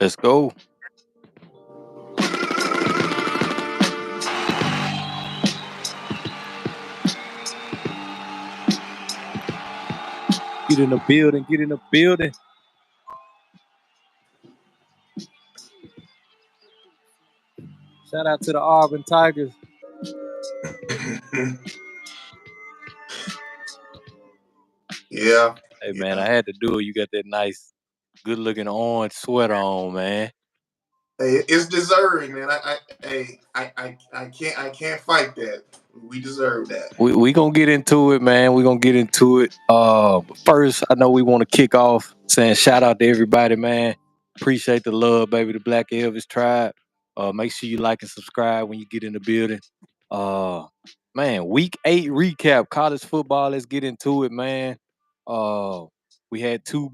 Let's go. Get in the building. Get in the building. Shout out to the Auburn Tigers. Yeah. Hey, man, I had to do it. You got that nice, good-looking orange sweater on, man. Hey, it's deserving, man. I can't fight that. We deserve that. We gonna get into it, man. We gonna get into it. But first, I know we want to kick off saying shout out to everybody, man. Appreciate the love, baby. The Black Elvis Tribe. Make sure you like and subscribe when you get in the building. Man, week 8 recap, college football. Let's get into it, man. We had two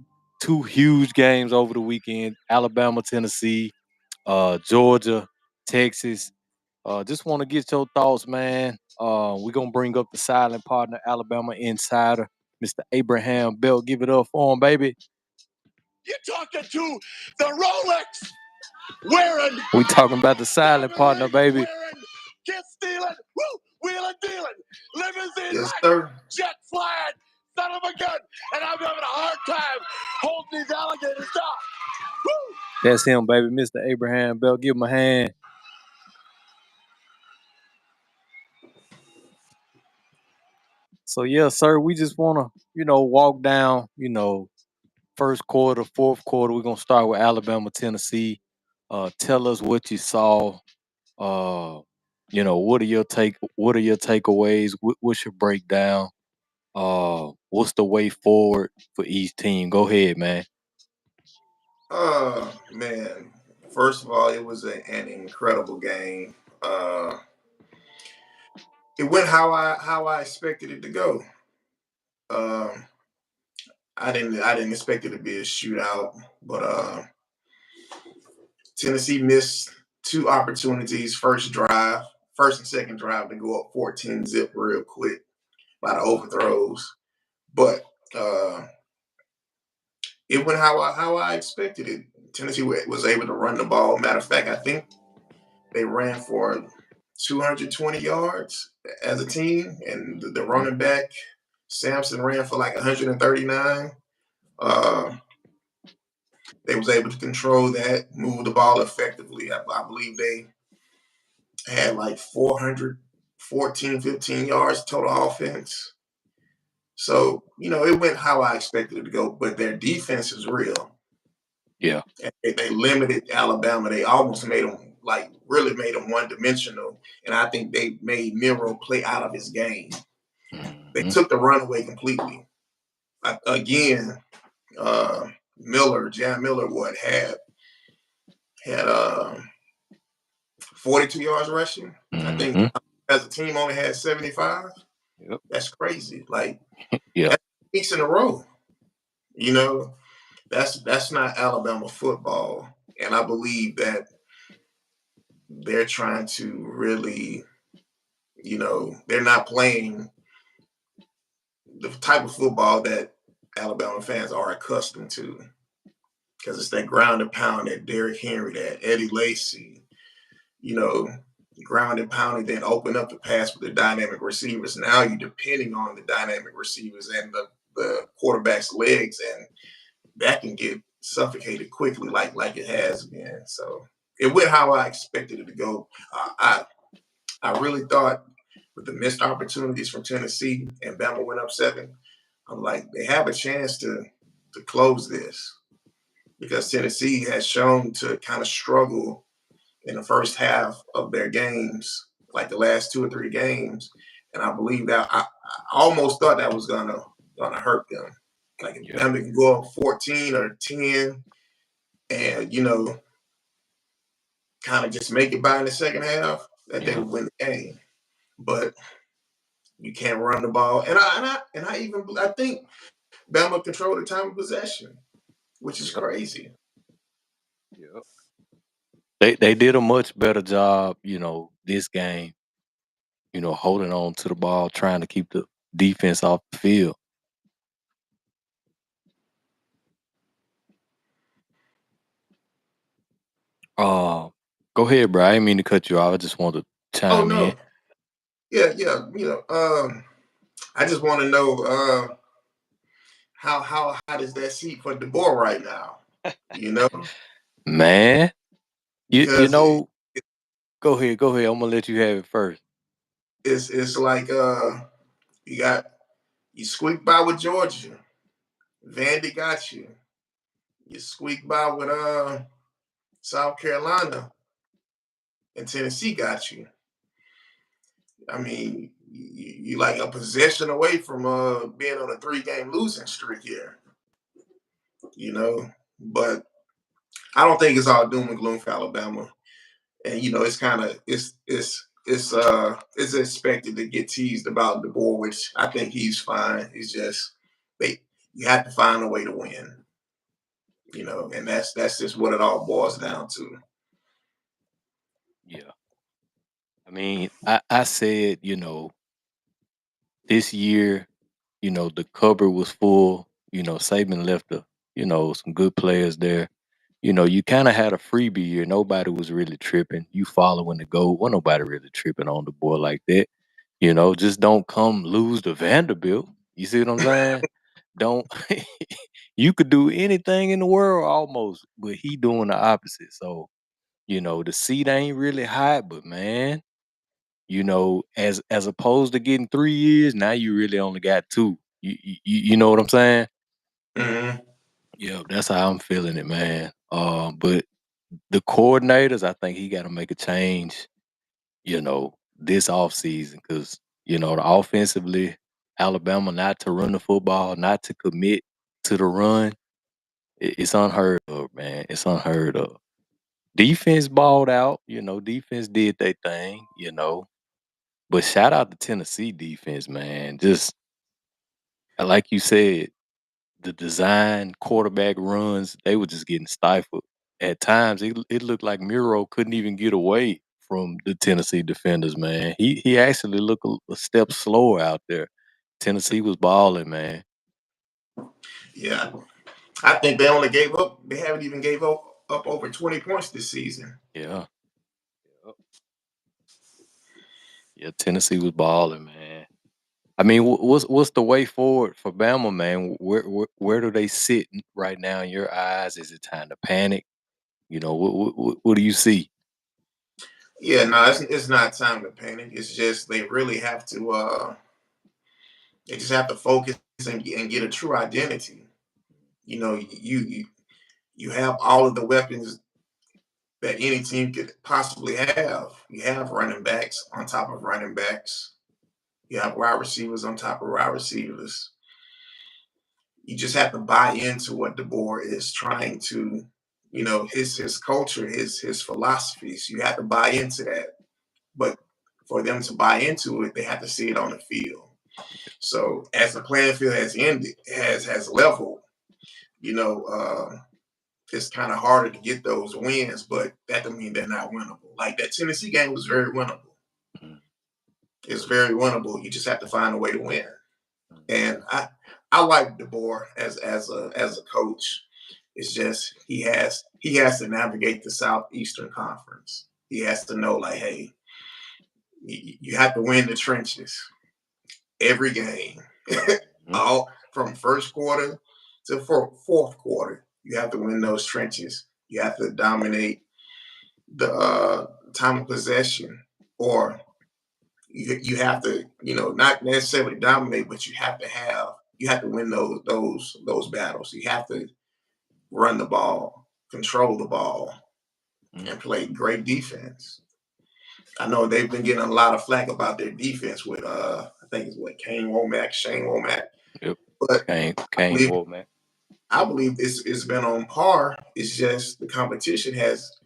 huge games over the weekend: Alabama, Tennessee, Georgia, Texas. Just want to get your thoughts, man. We're going to bring up the silent partner, Alabama Insider, Mr. Abraham Belt. Give it up for him, baby. You're talking to the Rolex wearing. We talking about the silent partner, baby. Wearing, kiss stealing, woo, wheeling dealing, limousine Yes, riding, sir. jet flying, son of a gun, and I'm having a hard time holding these alligators down. Woo! That's him, baby, Mr. Abraham Belt. Give him a hand. So, yeah, sir, we just want to, walk down, first quarter, fourth quarter. We're going to start with Alabama, Tennessee. Tell us what you saw. What are your takeaways? What's your breakdown? What's the way forward for each team? Go ahead, man. Man. First of all, it was an incredible game. It went how I expected it to go. I didn't expect it to be a shootout, but Tennessee missed 2 opportunities. First and second drive to go up 14 zip real quick by the overthrows. But it went how I expected it. Tennessee was able to run the ball. Matter of fact, I think they ran for 220 yards as a team, and the running back Sampson ran for like 139. They was able to control that, move the ball effectively. I believe they had like 414, 15 yards total offense. So, it went how I expected it to go, but their defense is real. Yeah. They limited Alabama. They almost made them, really made them one-dimensional. And I think they made Miro play out of his game. They took the run away completely. Again, Jan Miller, had 42 yards rushing. I think as a team only had 75. Yep. That's crazy. Yeah. That's weeks in a row. That's not Alabama football. And I believe that they're trying to really, they're not playing the type of football that Alabama fans are accustomed to. Because it's that ground and pound, that Derrick Henry, that Eddie Lacy, ground and pound, and then open up the pass with the dynamic receivers. Now you're depending on the dynamic receivers and the quarterback's legs, and that can get suffocated quickly like it has been. So it went how I expected it to go. I really thought with the missed opportunities from Tennessee and Bama went up 7, I'm like, they have a chance to close this, because Tennessee has shown to kind of struggle in the first half of their games, like the last 2 or 3 games. And I believe that I almost thought that was gonna hurt them. Like if Bama can go up 14 or 10 and, kind of just make it by in the second half, that they would win the game. But you can't run the ball. And I think Bama controlled the time of possession, which is crazy. They did a much better job, this game, holding on to the ball, trying to keep the defense off the field. Uh, go ahead, bro. I didn't mean to cut you off. I just wanted to Oh chime in. no, yeah, yeah. I just want to know how hot is that seat for DeBoer right now? You know, Man, you because know, go ahead, go ahead. I'm gonna let you have it first. it's like you got you squeak by with Georgia, Vandy got you. You squeak by with South Carolina, and Tennessee got you. I mean, you like a possession away from being on a 3-game losing streak here. You know, but I don't think it's all doom and gloom for Alabama. And it's kind of it's expected to get teased about DeBoer, which I think he's fine. It's just they you have to find a way to win, and that's just what it all boils down to. Yeah. I mean, I said, this year, the cupboard was full. Saban left some good players there. You kind of had a freebie year. Nobody was really tripping. You following the goal. Well, nobody really tripping on the boy like that. Just don't come lose to Vanderbilt. You see what I'm saying? Don't you could do anything in the world almost, but he doing the opposite. So, the seat ain't really hot, but man, as opposed to getting 3 years, now you really only got two. You know what I'm saying? Hmm. Yeah, that's how I'm feeling it, man. But the coordinators, I think he got to make a change, this offseason because, the offensively, Alabama not to run the football, not to commit to the run, it's unheard of, man. It's unheard of. Defense balled out, defense did their thing, But shout out to Tennessee defense, man. Just like you said, the design quarterback runs, they were just getting stifled. At times, it looked like Miro couldn't even get away from the Tennessee defenders, man. He actually looked a step slower out there. Tennessee was balling, man. Yeah, I think they only gave up. They haven't even gave up over 20 points this season. Yeah. Yep. Yeah, Tennessee was balling, man. I mean, what's the way forward for Bama, man? Where do they sit right now in your eyes? Is it time to panic? What do you see? Yeah, no, it's not time to panic. It's just they really have to. They just have to focus and get a true identity. You have all of the weapons that any team could possibly have. You have running backs on top of running backs. You have wide receivers on top of wide receivers. You just have to buy into what DeBoer is trying to, his culture, his philosophies. You have to buy into that. But for them to buy into it, they have to see it on the field. So as the playing field has ended, has leveled, you know, it's kind of harder to get those wins, but that doesn't mean they're not winnable. Like that Tennessee game was very winnable. Mhm. It's very winnable. You just have to find a way to win. And I like DeBoer as a coach. It's just he has to navigate the Southeastern Conference. He has to know like, hey, you have to win the trenches every game, Mhm. all from first quarter to fourth quarter. You have to win those trenches. You have to dominate the time of possession, or you have to not necessarily dominate, but you have to win those battles. You have to run the ball, control the ball, Mhm. and play great defense. I know they've been getting a lot of flack about their defense with I think it's what Kane Womack, Shane Womack, Yep. but I Kane believe Wommack. I believe it's been on par. It's just the competition has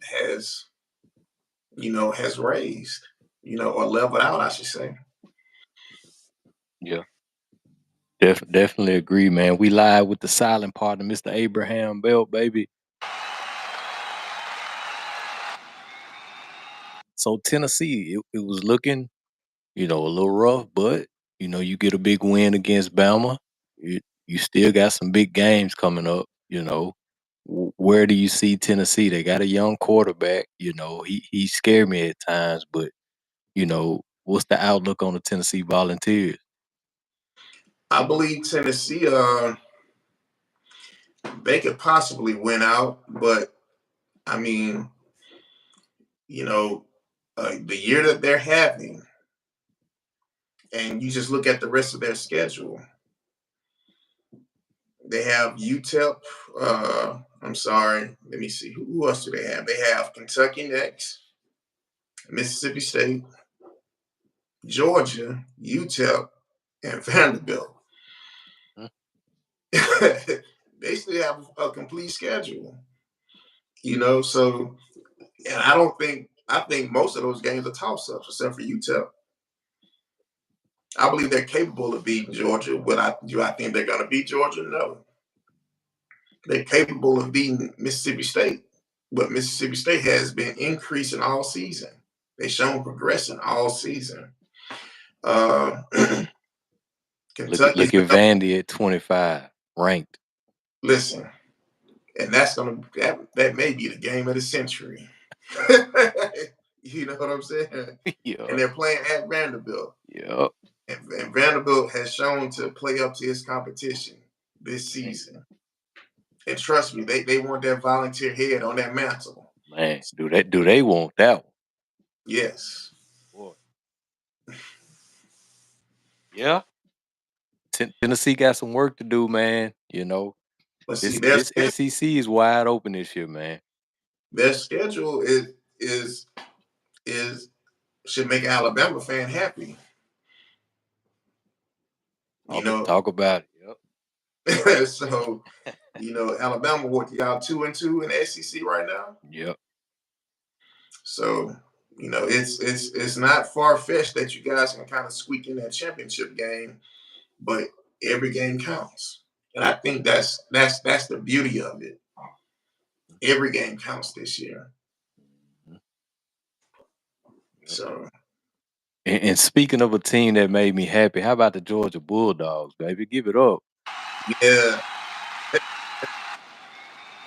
raised, or leveled out, I should say. Yeah. Definitely agree, man. We live with the silent partner, Mr. Abraham Belt, baby. So Tennessee, it was looking, a little rough, but you get a big win against Bama. You still got some big games coming up, Where do you see Tennessee? They got a young quarterback. You know, he scared me at times, but you know, what's the outlook on the Tennessee Volunteers? I believe Tennessee, they could possibly win out, but I mean, you know, the year that they're having, and you just look at the rest of their schedule. They have UTEP. I'm sorry. Let me see. Who else do they have? They have Kentucky next, Mississippi State, Georgia, UTEP, and Vanderbilt. Hmm. They still have a complete schedule, you know. So, and I think most of those games are toss ups, except for UTEP. I believe they're capable of beating Georgia. Do I think they're going to beat Georgia? No. They're capable of beating Mississippi State, but Mississippi State has been increasing all season. They've shown progression all season. Uh, Kentucky's Look been at up. Vandy at 25, ranked. Listen, and that may be the game of the century. You know what I'm saying? Yeah, And they're playing at Vanderbilt, yeah. and Vanderbilt has shown to play up to his competition this season. And trust me, they want that volunteer head on that mantle. Man, do they want that one? Yes. Boy. Yeah. Tennessee got some work to do, man. You know, But see, this SEC is wide open this year, man. their schedule is should make an Alabama fan happy. You know, Talk about it. Yep. so Alabama, what y'all 2-2 in the SEC right now? Yep. So it's not far fetched that you guys can kind of squeak in that championship game, but every game counts, and I think that's the beauty of it. Every game counts this year. So And speaking of a team that made me happy, how about the Georgia Bulldogs, baby? Give it up. yeah,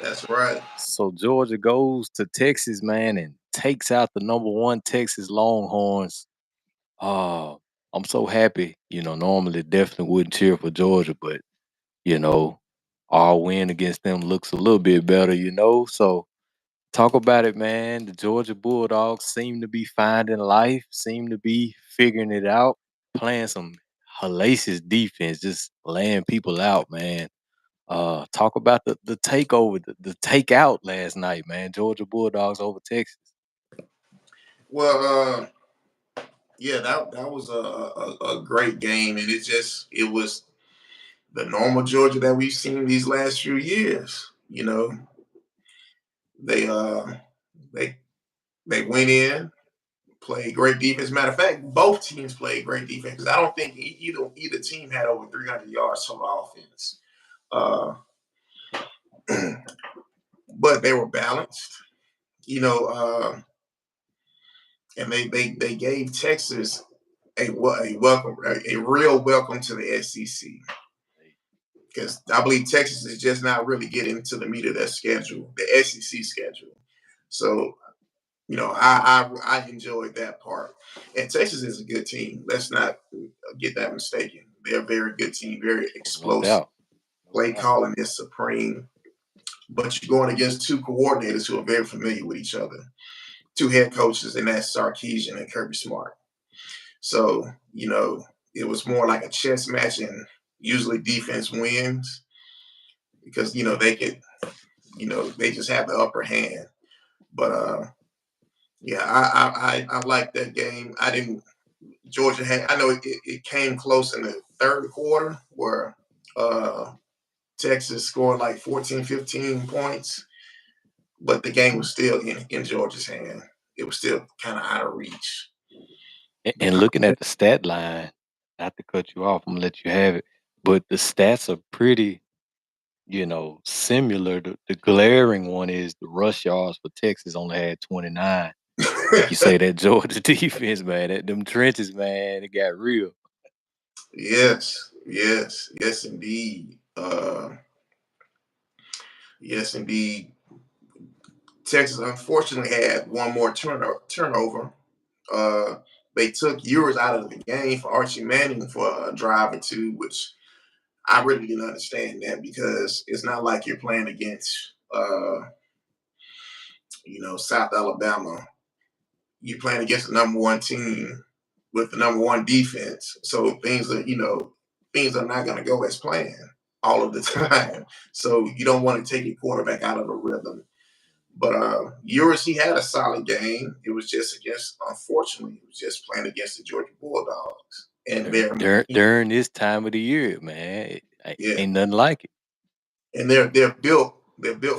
that's right. So Georgia goes to Texas, man, and takes out the number 1 Texas Longhorns. Uh, I'm so happy. You know, normally definitely wouldn't cheer for Georgia, but you know, our win against them looks a little bit better, you know. So talk about it, man. The Georgia Bulldogs seem to be finding life, seem to be figuring it out, playing some hellacious defense, just laying people out, man. Talk about the takeover, the takeout last night, man. Georgia Bulldogs over Texas. Well, yeah, that was a great game, and it was the normal Georgia that we've seen these last few years. They they they went in, played great defense. Matter of fact, both teams played great defense because I don't think either team had over 300 yards total offense. Uh, but they were balanced, and they gave Texas a welcome, a real welcome to the SEC. Because I believe Texas is just not really getting to the meat of their schedule, the SEC schedule. So, I enjoyed that part. And Texas is a good team. Let's not get that mistaken. They're a very good team, very No explosive. doubt. Play calling is supreme. But you're going against two coordinators who are very familiar with each other, two head coaches, and that's Sarkisian and Kirby Smart. So, it was more like a chess match, and usually defense wins because they just have the upper hand. But yeah, I like that game. I didn't. Georgia had. I know it came close in the third quarter where Texas scored like 14, 15 points, but the game was still in Georgia's hand. It was still kind of out of reach. And looking at the stat line, not to cut you off, I'm gonna let you have it. But the stats are pretty, similar. The glaring one is the rush yards for Texas only had 29. Like you say, that Georgia defense, man, them trenches, man, it got real. Yes, yes, yes, indeed. Yes, indeed. Texas unfortunately had one more turnover. Uh, they took Ewers out of the game for Archie Manning for a drive or two, which I really didn't understand that because it's not like you're playing against, South Alabama. You're playing against the number one team with the number one defense. So things are not going to go as planned all of the time. So you don't want to take your quarterback out of a rhythm. But Ewers, he had a solid game. It was just unfortunately, it was just playing against the Georgia Bulldogs. And During this time of the year, man, yeah, ain't nothing like it. And they're built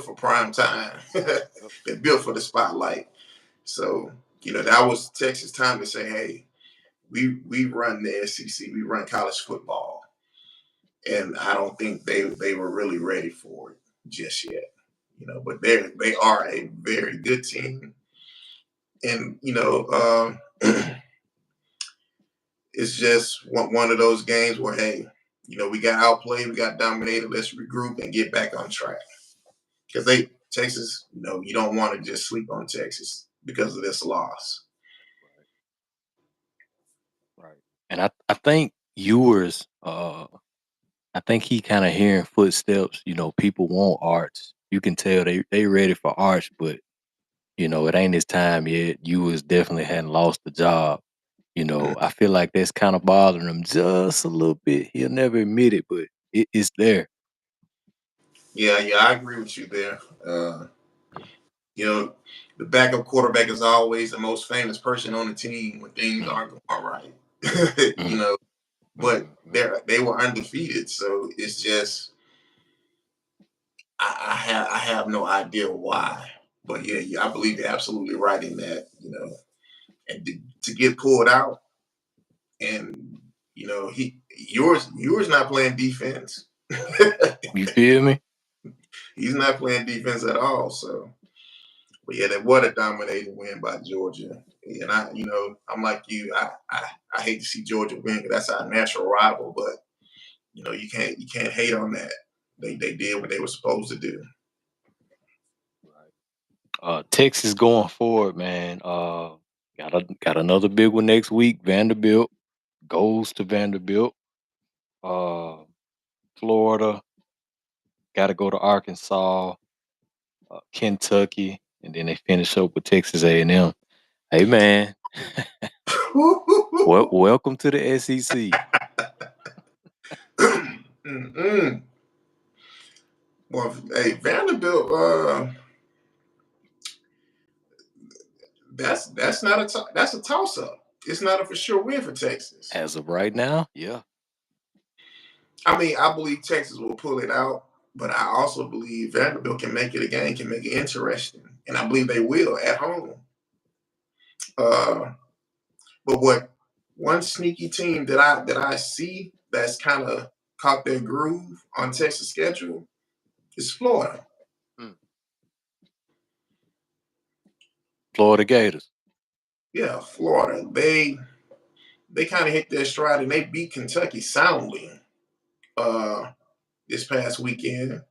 for prime time. They're built for the spotlight. So, that was Texas time to say, hey, we run the SEC, we run college football. And I don't think they were really ready for it just yet. But they are a very good team. And it's just one of those games where, hey, we got outplayed, we got dominated. Let's regroup and get back on track. Because Texas, you don't want to just sleep on Texas because of this loss. Right. And I think Ewers, I think he kind of hearing footsteps. People want Arch. You can tell they ready for Arch, but it ain't his time yet. Ewers definitely hadn't lost the job. I feel like that's kind of bothering him just a little bit. He'll never admit it, but it's there. Yeah, I agree with you there. The backup quarterback is always the most famous person on the team when things aren't going right. But they were undefeated, so it's just I have no idea why. But yeah, I believe you're absolutely right in that. And to get pulled out, and yours not playing defense. You feel me? He's not playing defense at all. So, but yeah, what a dominating win by Georgia. And I'm like you. I hate to see Georgia win because that's our natural rival. But you can't hate on that. They did what they were supposed to do. Texas going forward, man. Got another big one next week. Vanderbilt goes to Vanderbilt. Florida got to go to Arkansas, Kentucky, and then they finish up with Texas A&M. Hey, man. Welcome to the SEC. Well, hey, Vanderbilt. That's not that's a toss up. It's not a for sure win for Texas. As of right now, yeah. I mean, I believe Texas will pull it out, but I also believe Vanderbilt can make it a game, can make it interesting, and I believe they will at home. But what one sneaky team that I see that's kind of caught their groove on Texas schedule is Florida. Florida Gators. Yeah, Florida. They kind of hit their stride and they beat Kentucky soundly this past weekend.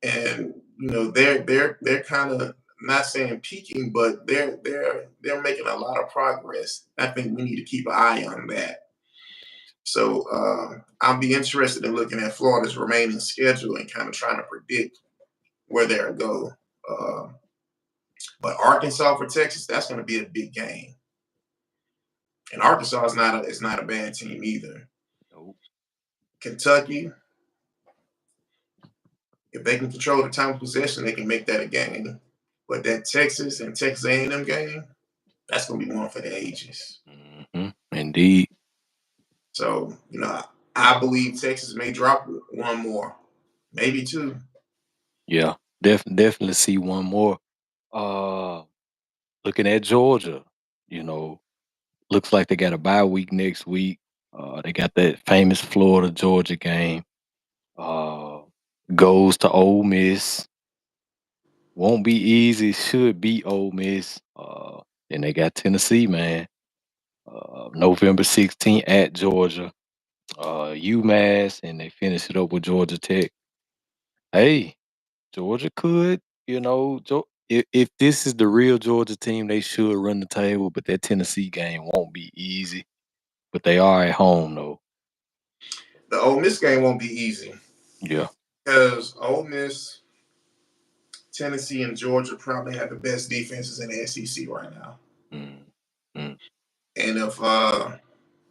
And they're kind of not saying peaking, but they're making a lot of progress. I think we need to keep an eye on that. So I'll be interested in looking at Florida's remaining schedule and kind of trying to predict where they'll go. But Arkansas for Texas, that's going to be a big game. And Arkansas is not a bad team either. Nope. Kentucky, if they can control the time of possession, they can make that a game. But that Texas and Texas A&M game, that's going to be one for the ages. Mm-hmm. Indeed. So, I believe Texas may drop one more, maybe two. Yeah, definitely see one more. Looking at Georgia, looks like they got a bye week next week. They got that famous Florida Georgia game. Goes to Ole Miss. Won't be easy. Should beat Ole Miss. Then they got Tennessee, man. November 16th at Georgia. UMass, and they finish it up with Georgia Tech. Hey, Georgia could, if this is the real Georgia team, they should run the table, but that Tennessee game won't be easy. But they are at home though. The Ole Miss game won't be easy Yeah. because Ole Miss, Tennessee, and Georgia probably have the best defenses in the SEC right now. Mm. Mm. And if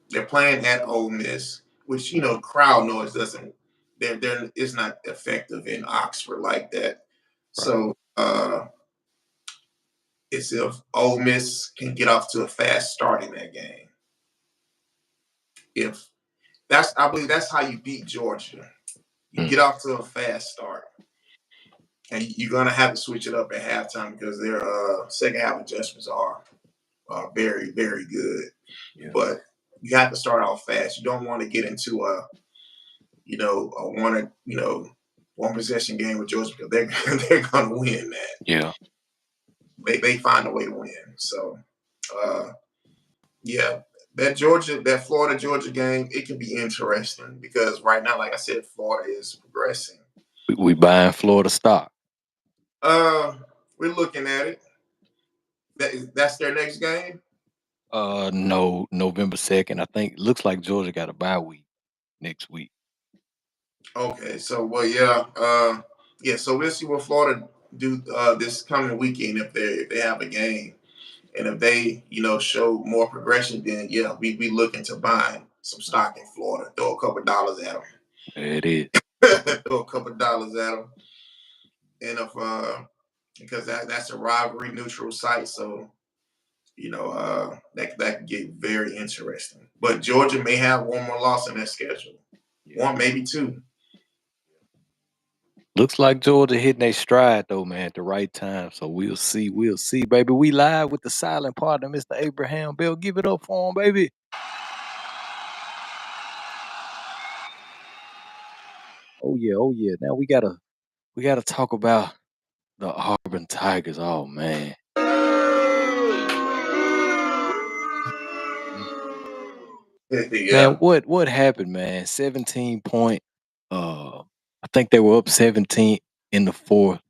they're playing at Ole Miss, which crowd noise doesn't, they're it's not effective in Oxford like that. Right. So it's if Ole Miss can get off to a fast start in that game. If I believe that's how you beat Georgia. You get off to a fast start. And you're gonna have to switch it up at halftime because their second half adjustments are very, very good. Yeah. But you have to start off fast. You don't want to get into a one possession game with Georgia because they're gonna win that. Yeah. They find a way to win. So yeah, that Florida Georgia game, it can be interesting because right now, like I said, Florida is progressing. We buying Florida stock. We're looking at it. That's their next game. No, November 2nd. I think looks like Georgia got a bye week next week. Okay, so so we'll see what Florida do this coming weekend if they have a game, and if they show more progression, then we looking to buy some stock in Florida, throw a couple dollars at them. There it is. Throw a couple dollars at them, and if because that's a rivalry neutral site, so that could get very interesting. But Georgia may have one more loss in their schedule, one maybe two. Looks like Georgia hitting their stride though, man, at the right time. So we'll see, baby. We live with the silent partner, Mr. Abraham Bell. Give it up for him, baby. Oh yeah. Now we gotta talk about the Auburn Tigers. Oh man. Yeah. Man, what happened, man? 17-point. I think they were up 17 in the fourth.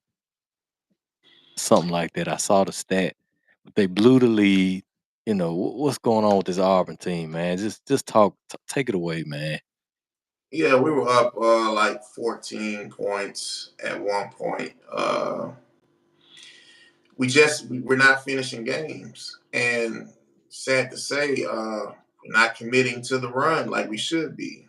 Something like that. I saw the stat. But they blew the lead. What's going on with this Auburn team, man? Just take it away, man. Yeah, we were up like 14 points at one point. We're not finishing games, and sad to say, we're not committing to the run like we should be.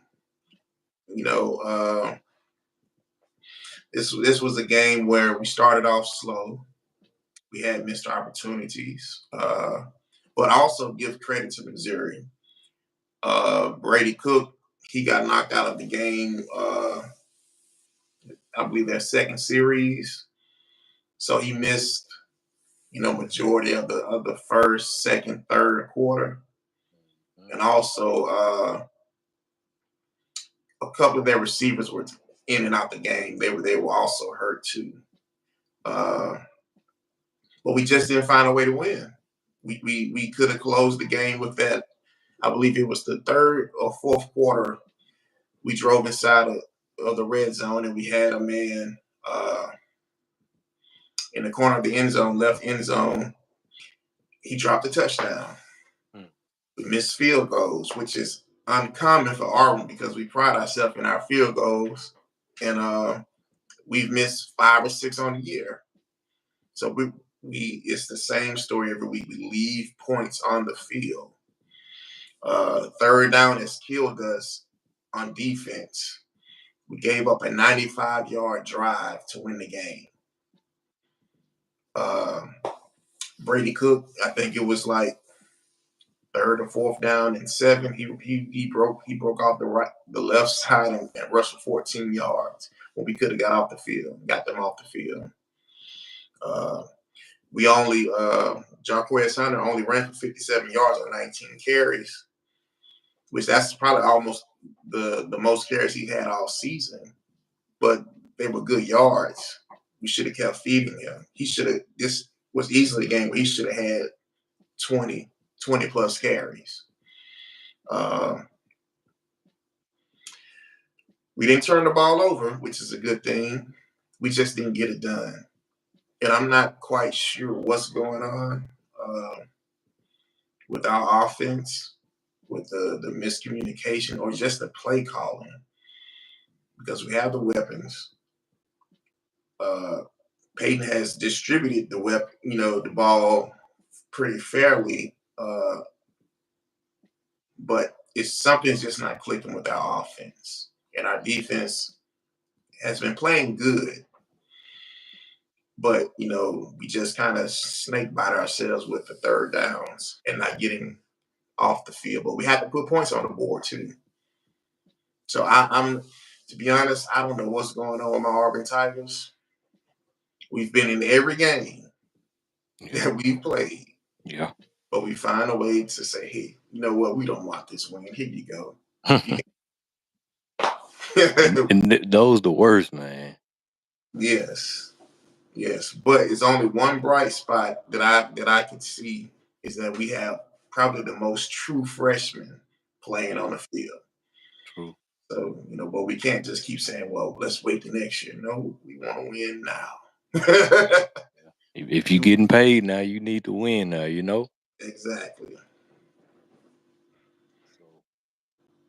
This was a game where we started off slow. We had missed opportunities, but also give credit to Missouri. Brady Cook, he got knocked out of the game. I believe their second series, so he missed majority of the first, second, third quarter, and also a couple of their receivers were in and out the game. They were also hurt too, but we just didn't find a way to win. We could have closed the game with that. I believe it was the third or fourth quarter. We drove inside of the red zone and we had a man in the corner of the end zone, left end zone. He dropped a touchdown. We missed field goals, which is uncommon for Auburn because we pride ourselves in our field goals, and we've missed 5 or 6 on the year. So we it's the same story every week. We leave points on the field. Third down has killed us on defense. We gave up a 95-yard drive to win the game. Brady Cook, I think it was like third or fourth down and 7. He broke off the left side and rushed for 14 yards when we could have got them off the field. We only Jarquez Hunter only ran for 57 yards on 19 carries, which that's probably almost the most carries he had all season. But they were good yards. We should have kept feeding him. This was easily a game where he should have had 20 plus carries. We didn't turn the ball over, which is a good thing. we just didn't get it done. And I'm not quite sure what's going on with our offense, with the miscommunication, or just the play calling, because we have the weapons. Uh, Peyton has distributed the ball pretty fairly, but something's just not clicking with our offense, and our defense has been playing good, but we just kind of snake bite ourselves with the third downs and not getting off the field. But we had to put points on the board too. So I'm, to be honest, I don't know what's going on with my Auburn Tigers. We've been in every game that we've played. Yeah. But we find a way to say, hey, you know what? We don't want this win. Here you go. and those the worst, man. Yes. But it's only one bright spot that I can see is that we have probably the most true freshmen playing on the field. True. So, but we can't just keep saying, well, let's wait the next year. No, we want to win now. If you're getting paid now, you need to win now, Exactly.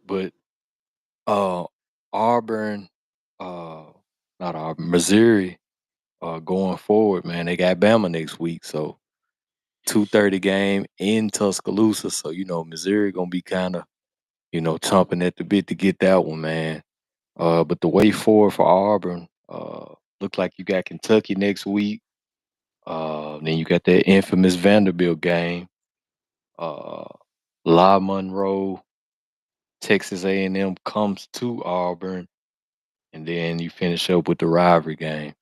But Auburn, not Auburn, Missouri, going forward, man, they got Bama next week. So 2:30 game in Tuscaloosa. So, Missouri gonna be kind of, chomping at the bit to get that one, man. But the way forward for Auburn, look like you got Kentucky next week. Then you got that infamous Vanderbilt game. La Monroe, Texas A&M comes to Auburn, and then you finish up with the rivalry game.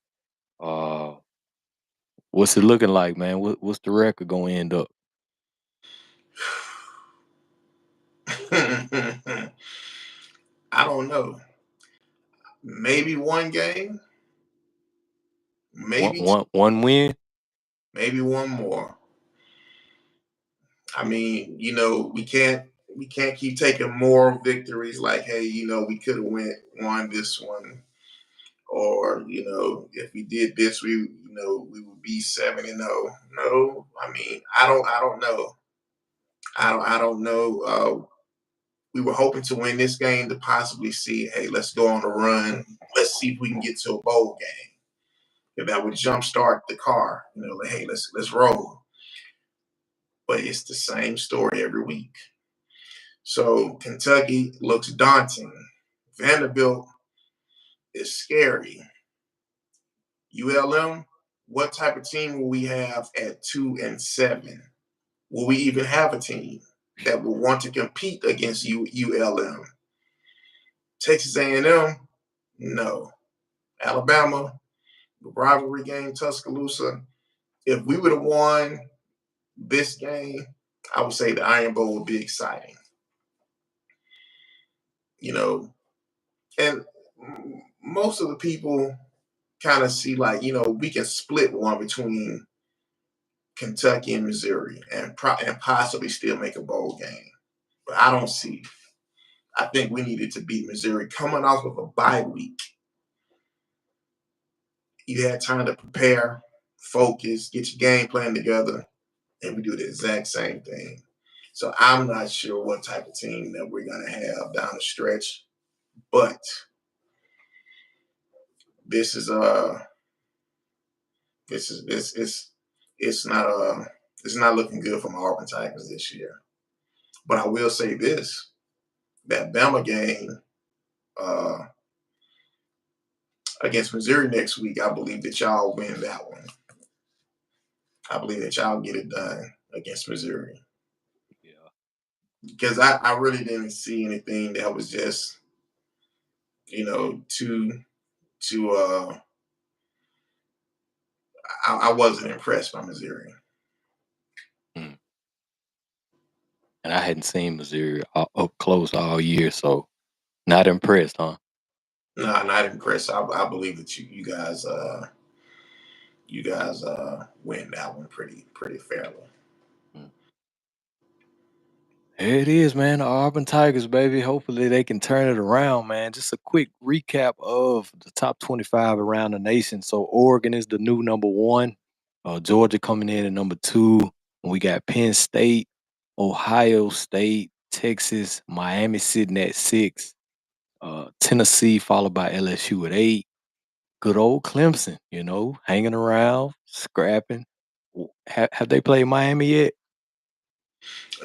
What's it looking like, man? What's the record gonna end up? I don't know. Maybe one game. Maybe One win. maybe one more. I mean, we can't keep taking moral victories like, hey, we could have won this one, or if we did this, we would be 7-0. No, I mean, I don't know. I don't know. We were hoping to win this game to possibly see, hey, let's go on a run. Let's see if we can get to a bowl game. If that would jumpstart the car, like, hey, let's roll. But it's the same story every week. So Kentucky looks daunting. Vanderbilt is scary. ULM, what type of team will we have at 2-7? Will we even have a team that will want to compete against ULM? Texas A&M, no. Alabama, the rivalry game, Tuscaloosa. If we would have won this game, I would say the Iron Bowl would be exciting. And most of the people kind of see like, we can split one between Kentucky and Missouri and possibly still make a bowl game. But I don't see. I think we needed to beat Missouri coming off of a bye week. You had time to prepare, focus, get your game plan together, and we do the exact same thing. So I'm not sure what type of team that we're going to have down the stretch, but this is it's not looking good for my Auburn Tigers this year. But I will say this: that Bama game against Missouri next week, I believe that y'all win that one. I believe that y'all get it done against Missouri. Yeah. Because I really didn't see anything that was just, too I wasn't impressed by Missouri. And I hadn't seen Missouri up close all year, so not impressed, huh? No, not impressed. I believe that you guys win that one pretty fairly. Here it is, man. The Auburn Tigers, baby. Hopefully they can turn it around, man. Just a quick recap of the top 25 around the nation. So Oregon is the new number one. Georgia coming in at number two. And we got Penn State, Ohio State, Texas, Miami sitting at 6. Tennessee followed by LSU at 8. Good old Clemson, hanging around, scrapping. Have they played Miami yet?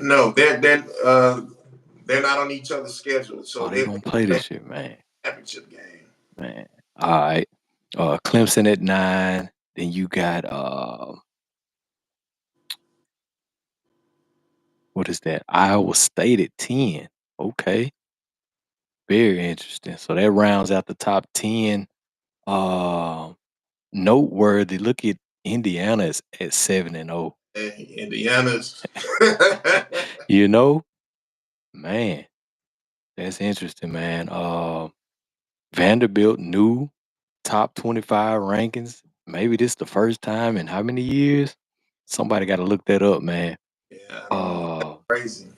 No, they're not on each other's schedule, so Oh, they gonna play this year, man. Championship game. Man. All right. Clemson at 9. Then you got what is that? Iowa State at 10. Okay. Very interesting. So that rounds out the top 10. Noteworthy. Look at Indiana is at 7-0. Hey, Indiana's Man, that's interesting, man. Vanderbilt new top 25 rankings. Maybe this the first time in how many years? Somebody got to look that up, man. yeah, I don't know. Crazy.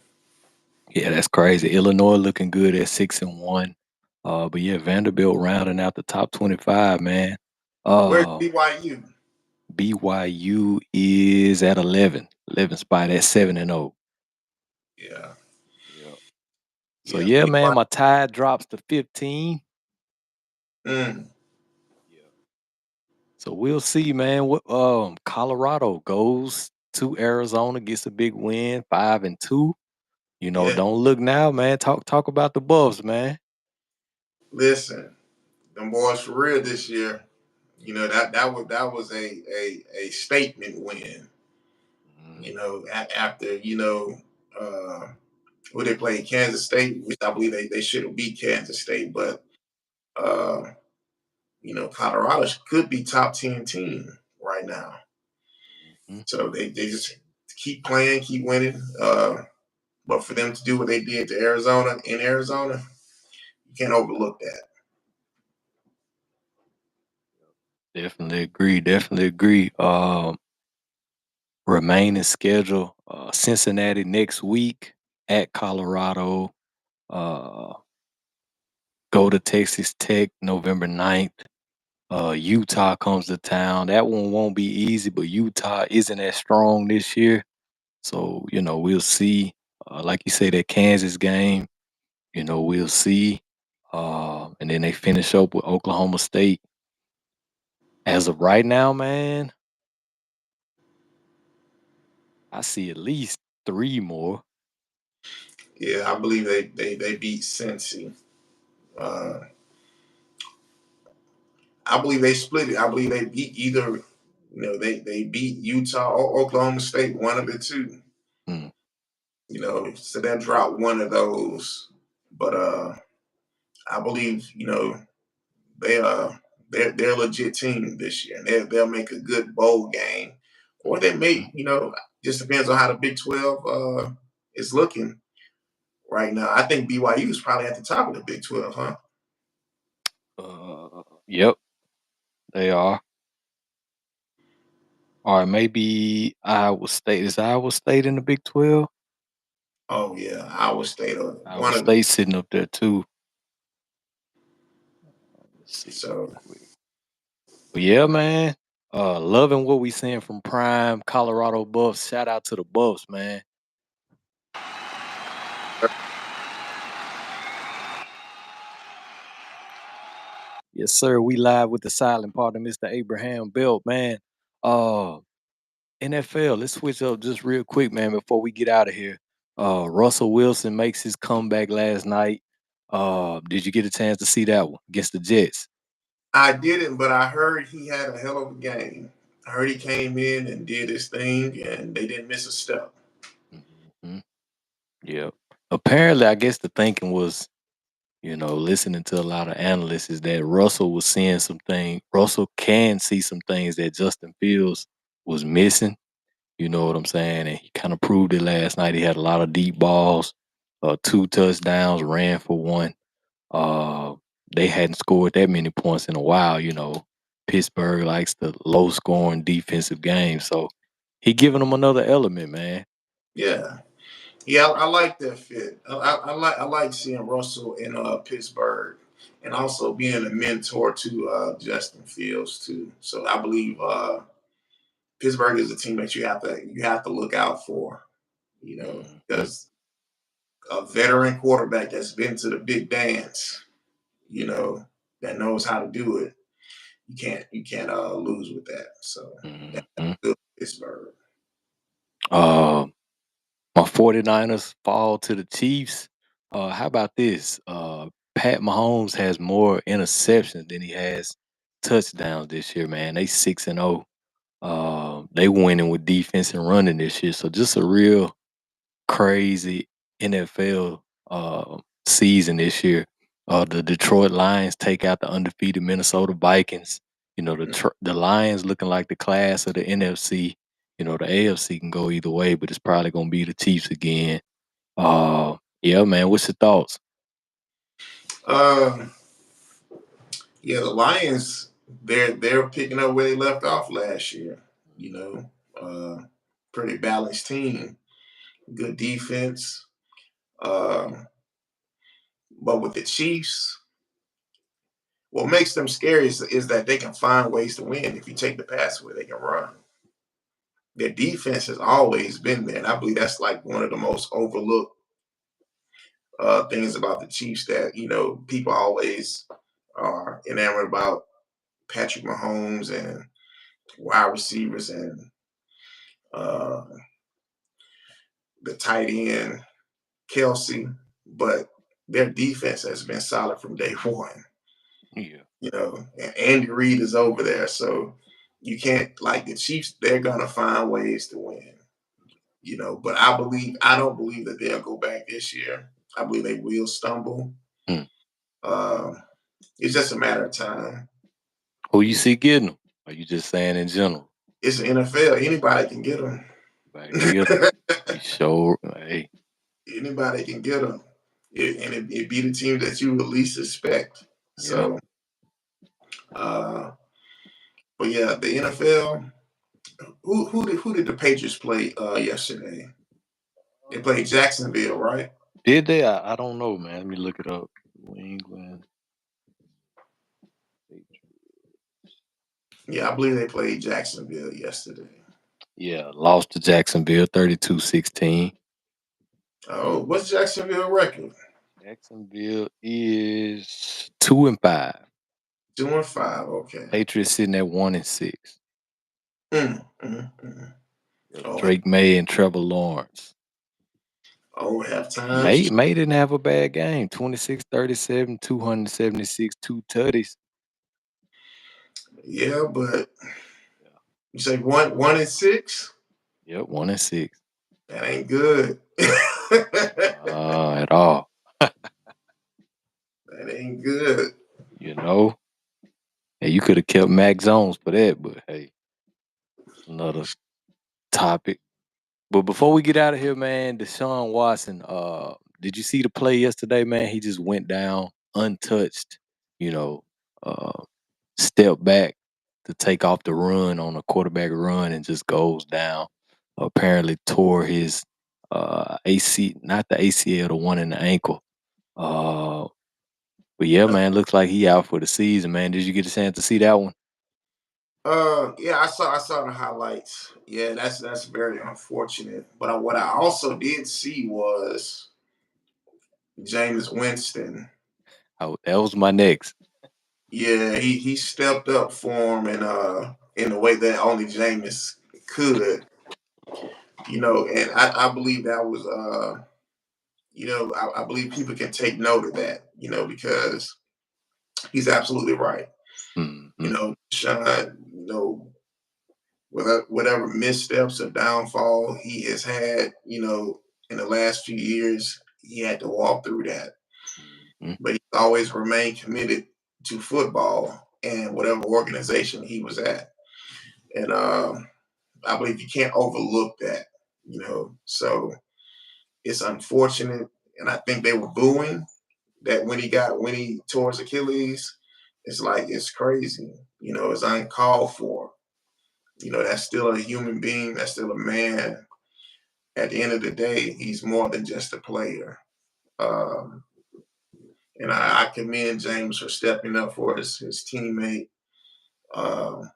Yeah, that's crazy. Illinois looking good at 6-1. But yeah, Vanderbilt rounding out the top 25, man. Where's BYU? BYU is at 11 spot at 7-0. Yeah. So yeah, man, my Tide drops to 15. So we'll see, man. What Colorado goes to Arizona, gets a big win, 5-2. Don't look now, man. Talk about the Buffs, man. Listen, them boys for real this year. That was a statement win. After who they played, Kansas State, which I believe they should have beat Kansas State, but Colorado could be top 10 team right now. So they just keep playing, keep winning. But for them to do what they did to Arizona, you can't overlook that. Definitely agree. Remaining schedule, Cincinnati next week at Colorado. Go to Texas Tech November 9th. Utah comes to town. That one won't be easy, but Utah isn't as strong this year. So, we'll see. Like you say, that Kansas game, we'll see. And then they finish up with Oklahoma State. As of right now, man, I see at least 3 more. Yeah, I believe they beat Cincy. I believe they split it. I believe they beat either, they beat Utah or Oklahoma State, one of the two. So they'll drop one of those. But I believe, they're a legit team this year. And they'll make a good bowl game. Or they may, just depends on how the Big 12 is looking right now. I think BYU is probably at the top of the Big 12, huh? Yep, they are. Or maybe Iowa State. Is Iowa State in the Big 12? Oh yeah, Iowa State. Iowa State sitting up there too. Let's see. So, but yeah, man. Loving what we seeing from Prime Colorado Buffs. Shout out to the Buffs, man. Yes, sir. We live with the silent partner, Mr. Abraham Belt, man. NFL, let's switch up just real quick, man, before we get out of here. Russell Wilson makes his comeback last night. Did you get a chance to see that one against the Jets? I didn't, but I heard he had a hell of a game. I heard he came in and did his thing, and they didn't miss a step. Yeah. Apparently, I guess the thinking was, listening to a lot of analysts, is that Russell was seeing some things. Russell can see some things that Justin Fields was missing. You know what I'm saying? And he kind of proved it last night. He had a lot of deep balls, 2 touchdowns, ran for 1. They hadn't scored that many points in a while. Pittsburgh likes the low-scoring defensive game. So he giving them another element, man. Yeah. Yeah, I like that fit. I like seeing Russell in Pittsburgh, and also being a mentor to Justin Fields too. So I believe Pittsburgh is a team that you have to look out for. Mhm. Because a veteran quarterback that's been to the big dance, you know, that knows how to do it. You can't lose with that. So that's Mhm. good for Pittsburgh. Uh, my 49ers fall to the Chiefs. How about this? Pat Mahomes has more interceptions than he has touchdowns this year, man. They 6-0. They winning with defense and running this year. So just a real crazy NFL season this year. The Detroit Lions take out the undefeated Minnesota Vikings. The Lions looking like the class of the NFC. The AFC can go either way, but it's probably gonna be the Chiefs again. Yeah, man. What's your thoughts? Um, yeah, the Lions they're picking up where they left off last year. You know, uh, pretty balanced team, good defense. Um, but with the Chiefs, what makes them scary is that they can find ways to win. If you take the pass away, they can run. Their defense has always been there, and I believe that's like one of the most overlooked things about the Chiefs that people always are enamored about Patrick Mahomes and wide receivers and uh, the tight end Kelsey, but their defense has been solid from day one. Yeah. And Andy Reid is over there, so you can't like the Chiefs. They're gonna find ways to win. But I don't believe that they'll go back this year. I believe they will stumble. Hmm. Uh, it's just a matter of time. Who you see getting them? Are you just saying in general? It's the NFL. Anybody can get them. Back to get them. You sure? Hey, Anybody can get them, and it be the team that you would least expect. yeah. So, uh, but yeah, the NFL. Who did the Patriots play yesterday? They played Jacksonville, right? Did they? I don't know, man. Let me look it up. New England. Yeah, I believe they played Jacksonville yesterday. Yeah, lost to Jacksonville 32-16. Oh, what's Jacksonville record? Jacksonville is 2-5. 2-5. Okay. Patriots sitting at 1-6. Mm. Yeah, Oh, Drake May and Trevor Lawrence. half May times. May didn't have a bad game. 26-37, 276, two tutties. Yeah, but you say one and six? Yep, 1-6. That ain't good. At all. That ain't good. You know? Hey, you could have kept Mac Jones for that, but hey, another topic. But before we get out of here, man, Deshaun Watson, did you see the play yesterday, man? He just went down untouched, you know, uh, step back to take off the run on a quarterback run and just goes down. Apparently tore his AC, not the ACL, the one in the ankle. Uh, but yeah, man, looks like he out for the season, man. Did you get a chance to see that one? Yeah, I saw the highlights. Yeah, that's very unfortunate. But what I also did see was Jameis Winston. That was my next. Yeah, he stepped up for him in a way that only Jameis could. And I believe that was I believe people can take note of that. Because he's absolutely right. Hmm. Sean, whatever missteps or downfall he has had, in the last few years, he had to walk through that. Hmm. But he's always remained committed to football and whatever organization he was at. And I believe you can't overlook that, So it's unfortunate. And I think they were booing that when he tore his Achilles. It's like, it's crazy. It's uncalled for. That's still a human being. That's still a man. at the end of the day, he's more than just a player. Um, and I commend James for stepping up for his teammate. Um,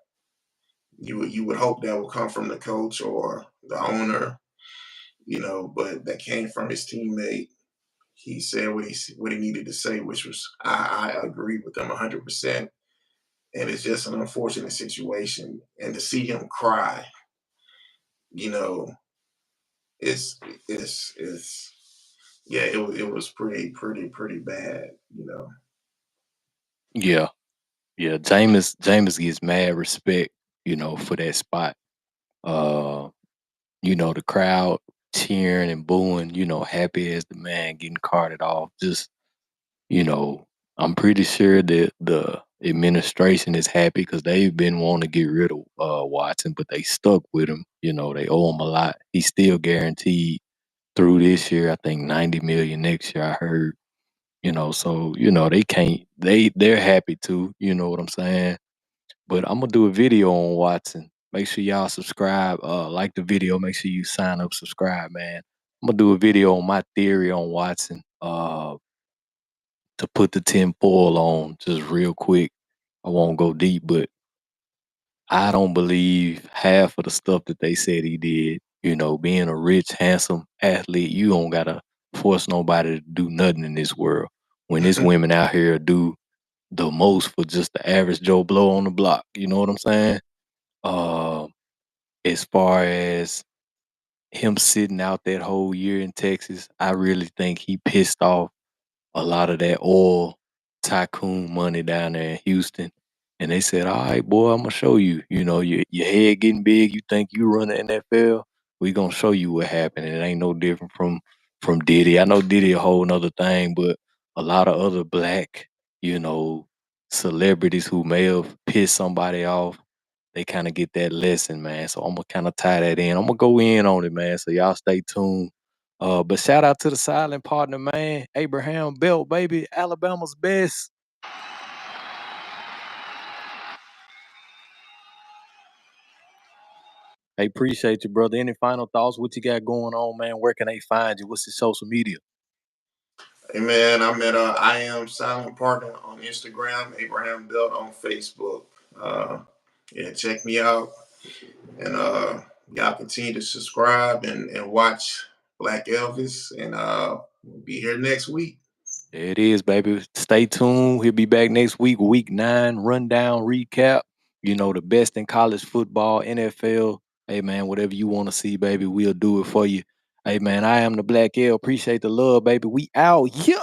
you would hope that would come from the coach or the owner, but that came from his teammate. He said what he needed to say, which was I agree with him 100%. And it's just an unfortunate situation. And to see him cry, you know, it's yeah, it was pretty bad. Yeah, yeah. Jameis gets mad respect, for that spot. Uh, the crowd cheering and booing, happy as the man getting carted off. Just, you know, I'm pretty sure that the administration is happy because they've been wanting to get rid of Watson, but they stuck with him. They owe him a lot. He's still guaranteed through this year. I think 90 million next year. I heard. So they can't. They're happy too. You know what I'm saying? But I'm gonna do a video on Watson. Make sure y'all subscribe. Like the video. Make sure you sign up, subscribe, man. I'm gonna do a video on my theory on Watson. To put the tinfoil on just real quick. I won't go deep, but I don't believe half of the stuff that they said he did. Being a rich, handsome athlete, you don't gotta force nobody to do nothing in this world. When there's women out here do the most for just the average Joe Blow on the block. You know what I'm saying? Uh, as far as him sitting out that whole year in Texas, I really think he pissed off a lot of that oil tycoon money down there in Houston. And they said, all right, boy, I'm gonna show you. Your head getting big, you think you run the NFL, we gonna show you what happened. It ain't no different from Diddy. I know Diddy a whole nother thing, but a lot of other black, you know, celebrities who may have pissed somebody off, they kind of get that lesson, man. So I'm gonna kind of tie that in. I'm gonna go in on it, man. So y'all stay tuned. But shout out to the silent partner, man. Abraham Belt, baby. Alabama's best. Hey, appreciate you, brother. Any final thoughts? What you got going on, man? Where can they find you? What's your social media? Hey man, I'm at I am Silent Partner on Instagram, Abraham Belt on Facebook. Yeah, check me out. And y'all continue to subscribe and watch Black Elvis. And we'll be here next week. There it is, baby. Stay tuned. He'll be back next week, week 9, rundown, recap. The best in college football, NFL. Hey, man, whatever you want to see, baby, we'll do it for you. Hey, man, I am the Black L. Appreciate the love, baby. We out. Yeah.